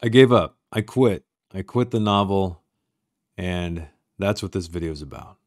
I gave up. I quit. I quit the novel, and that's what this video is about.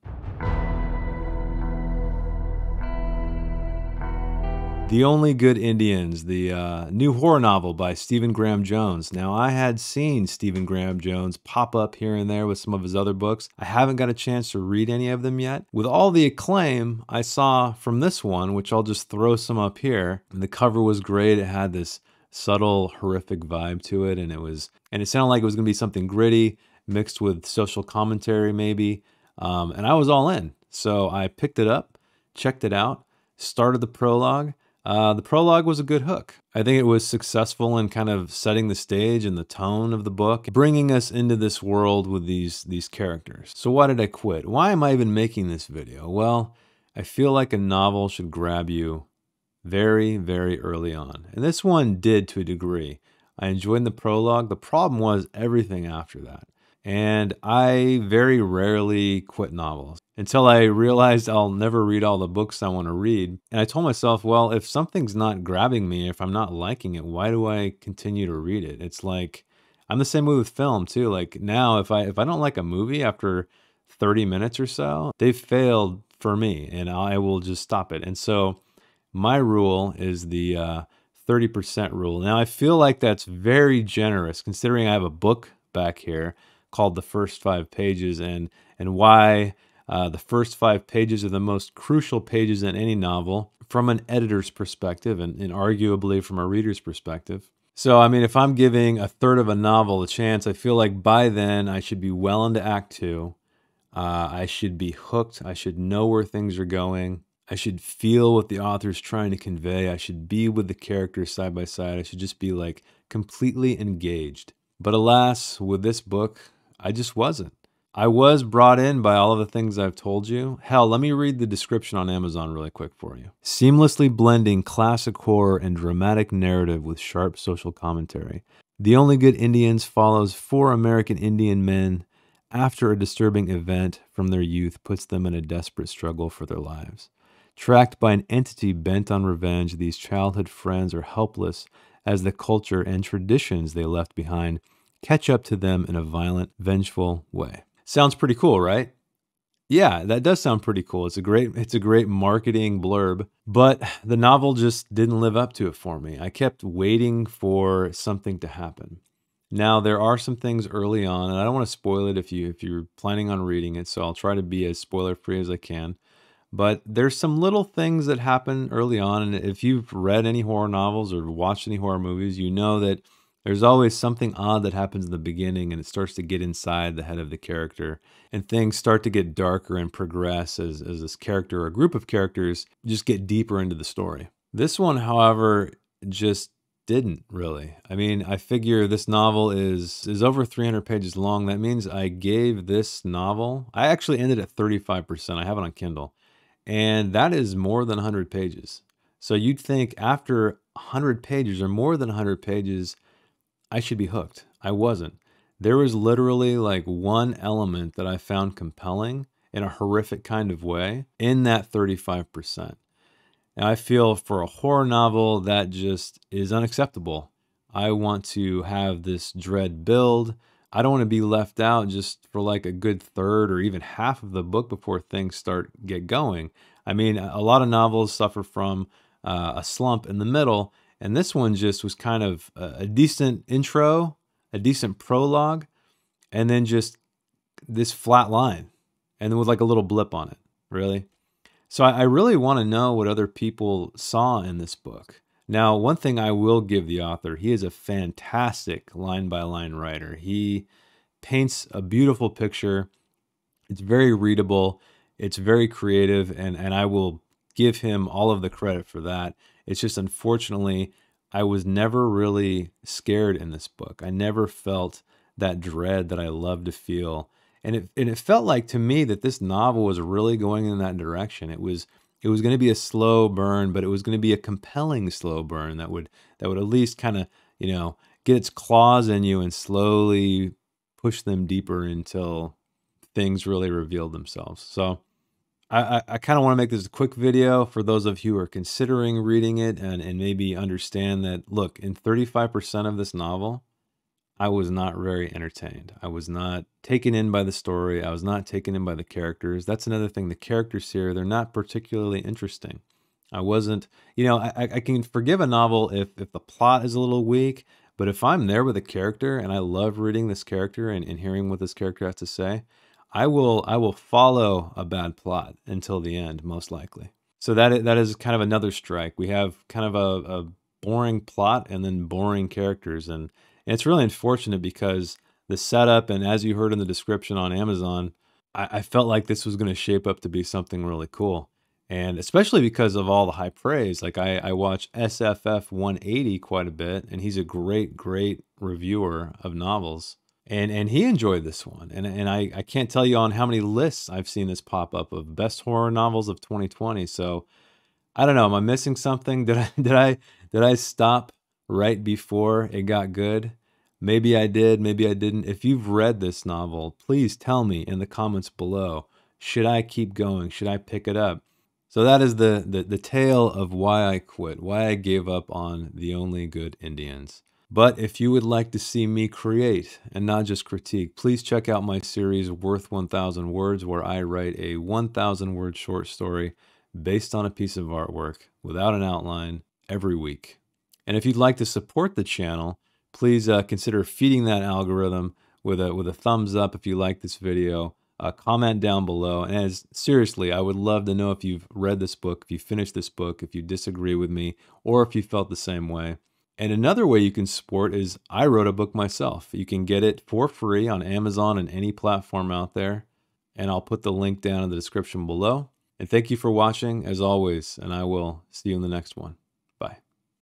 The Only Good Indians, the new horror novel by Stephen Graham Jones. Now, I had seen Stephen Graham Jones pop up here and there with some of his other books. I haven't got a chance to read any of them yet. With all the acclaim I saw from this one, which I'll just throw some up here, and the cover was great. It had this subtle, horrific vibe to it, and it sounded like it was going to be something gritty mixed with social commentary, maybe. And I was all in. So I picked it up, checked it out, started the prologue. The prologue was a good hook. I think it was successful in kind of setting the stage and the tone of the book, bringing us into this world with these characters. So why did I quit? Why am I even making this video? Well, I feel like a novel should grab you very, very early on. And this one did to a degree. I enjoyed the prologue. The problem was everything after that. And I very rarely quit novels until I realized I'll never read all the books I want to read. And I told myself, well, if something's not grabbing me, if I'm not liking it, why do I continue to read it? It's like, I'm the same way with film too. Like now, if I don't like a movie after 30 minutes or so, they've failed for me and I will just stop it. And so my rule is the 30% rule. Now I feel like that's very generous considering I have a book back here called The First 5 Pages, and why the first 5 pages are the most crucial pages in any novel from an editor's perspective and arguably from a reader's perspective. So, I mean, if I'm giving a third of a novel a chance, I feel like by then I should be well into Act 2. I should be hooked. I should know where things are going. I should feel what the author's trying to convey. I should be with the characters side by side. I should just be like completely engaged. But alas, with this book, I just wasn't. I was brought in by all of the things I've told you. Hell, let me read the description on Amazon really quick for you. Seamlessly blending classic horror and dramatic narrative with sharp social commentary. The Only Good Indians follows 4 American Indian men after a disturbing event from their youth puts them in a desperate struggle for their lives. Tracked by an entity bent on revenge, these childhood friends are helpless as the culture and traditions they left behind catch up to them in a violent, vengeful way. Sounds pretty cool, right? Yeah, that does sound pretty cool. It's a great marketing blurb, but the novel just didn't live up to it for me. I kept waiting for something to happen. Now, there are some things early on, and I don't want to spoil it if you're planning on reading it, so I'll try to be as spoiler-free as I can. But there's some little things that happen early on, and if you've read any horror novels or watched any horror movies, you know that there's always something odd that happens in the beginning and it starts to get inside the head of the character. And things start to get darker and progress as this character or group of characters just get deeper into the story. This one, however, just didn't really. I mean, I figure this novel is over 300 pages long. That means I gave this novel, I actually ended at 35%. I have it on Kindle. And that is more than 100 pages. So you'd think after 100 pages or more than 100 pages, I should be hooked. I wasn't. There was literally like one element that I found compelling in a horrific kind of way in that 35%. And I feel for a horror novel that just is unacceptable. I want to have this dread build. I don't want to be left out just for like a good third or even half of the book before things get going. I mean, a lot of novels suffer from a slump in the middle, and this one just was kind of a decent intro, a decent prologue, and then just this flat line, and then with like a little blip on it, really. So I really want to know what other people saw in this book. Now, one thing I will give the author, he is a fantastic line-by-line writer. He paints a beautiful picture. It's very readable. It's very creative, and I will give him all of the credit for that. It's just, unfortunately, I was never really scared in this book. I never felt that dread that I love to feel. And it felt like to me that this novel was really going in that direction. It was going to be a slow burn, but it was going to be a compelling slow burn that would at least kind of, you know, get its claws in you and slowly push them deeper until things really revealed themselves. So I kind of want to make this a quick video for those of you who are considering reading it and maybe understand that, look, in 35% of this novel, I was not very entertained. I was not taken in by the story. I was not taken in by the characters. That's another thing. The characters here, they're not particularly interesting. I wasn't, I can forgive a novel if the plot is a little weak, but if I'm there with a character and I love reading this character and hearing what this character has to say, I will follow a bad plot until the end, most likely. So that is kind of another strike. We have kind of a boring plot and then boring characters, and it's really unfortunate because the setup, and as you heard in the description on Amazon, I felt like this was going to shape up to be something really cool. And especially because of all the high praise. Like I watch SFF 180 quite a bit, and he's a great, great reviewer of novels. And he enjoyed this one. And I can't tell you on how many lists I've seen this pop up of best horror novels of 2020. So I don't know. Am I missing something? Did I stop right before it got good? Maybe I did, maybe I didn't. If you've read this novel, please tell me in the comments below. Should I keep going? Should I pick it up? So that is the tale of why I quit, why I gave up on The Only Good Indians. But if you would like to see me create and not just critique, please check out my series Worth 1,000 Words, where I write a 1,000 word short story based on a piece of artwork without an outline every week. And if you'd like to support the channel, please consider feeding that algorithm with a thumbs up if you like this video. Comment down below. And seriously, I would love to know if you've read this book, if you finished this book, if you disagree with me, or if you felt the same way. And another way you can support is I wrote a book myself. You can get it for free on Amazon and any platform out there. And I'll put the link down in the description below. And thank you for watching, as always, and I will see you in the next one.